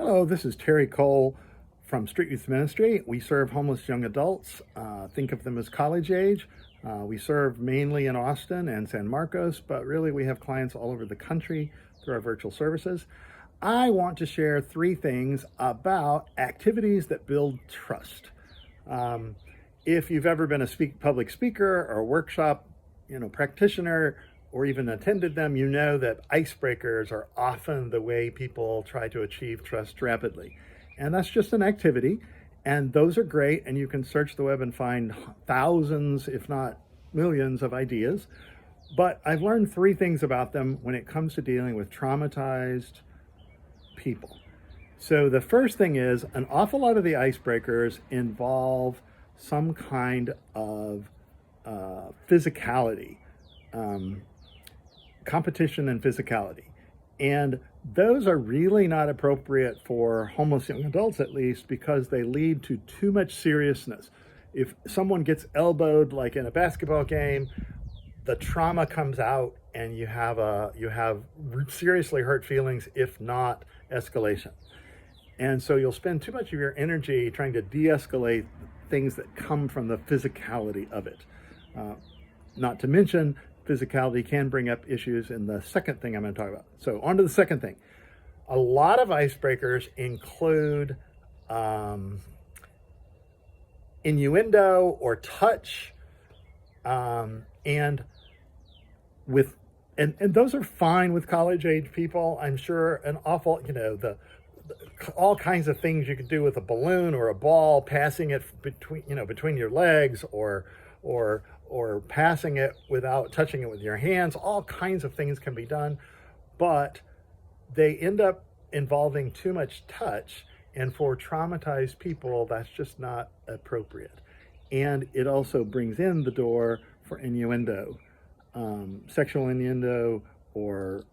Hello, this is Terry Cole from Street Youth Ministry. We serve homeless young adults. Think of them as college age. We serve mainly in Austin and San Marcos, but really we have clients all over the country through our virtual services. I want to share three things about activities that build trust. If you've ever been a public speaker or a workshop, practitioner, or even attended them, you know that icebreakers are often the way people try to achieve trust rapidly. And that's just an activity. And those are great. And you can search the web and find thousands, if not millions, of ideas. But I've learned three things about them when it comes to dealing with traumatized people. So the first thing is an awful lot of the icebreakers involve some kind of physicality. Competition and physicality. And those are really not appropriate for homeless young adults, at least, because they lead to too much seriousness. If someone gets elbowed, like in a basketball game, the trauma comes out and you have seriously hurt feelings, if not escalation. And so you'll spend too much of your energy trying to de-escalate things that come from the physicality of it. Not to mention, physicality can bring up issues in the second thing I'm going to talk about. So on to the second thing. A lot of icebreakers include innuendo or touch, and those are fine with college age people. I'm sure an awful, all kinds of things you could do with a balloon or a ball, passing it between your legs, or passing it without touching it with your hands. All kinds of things can be done, but they end up involving too much touch, and for traumatized people, that's just not appropriate. And it also brings in the door for innuendo, sexual innuendo, or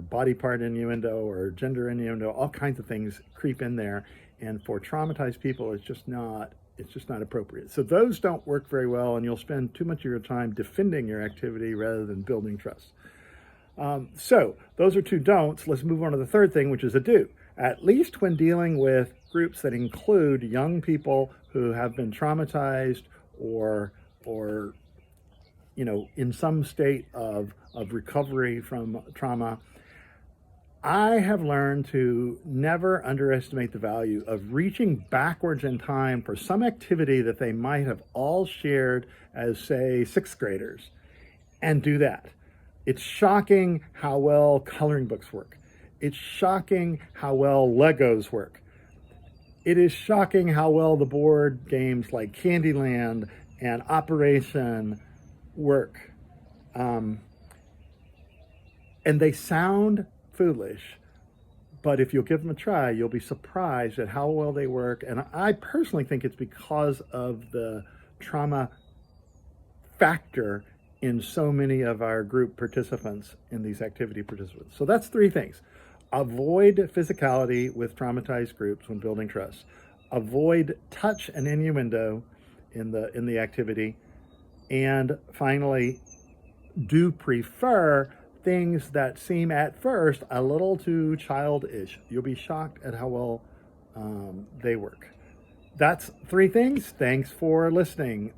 body part innuendo, or gender innuendo. All kinds of things creep in there, and for traumatized people, it's just not appropriate. So those don't work very well, and you'll spend too much of your time defending your activity rather than building trust. So those are two don'ts. Let's move on to the third thing, which is a do. At least when dealing with groups that include young people who have been traumatized or in some state of recovery from trauma, I have learned to never underestimate the value of reaching backwards in time for some activity that they might have all shared as, say, sixth graders, and do that. It's shocking how well coloring books work. It's shocking how well Legos work. It is shocking how well the board games like Candyland and Operation work. And they sound foolish, but if you'll give them a try, you'll be surprised at how well they work. And I personally think it's because of the trauma factor in so many of our group participants, in these activity participants. So that's three things. Avoid physicality with traumatized groups when building trust. Avoid touch and innuendo in the activity. And finally, do prefer things that seem at first a little too childish. You'll be shocked at how well they work. That's three things. Thanks for listening.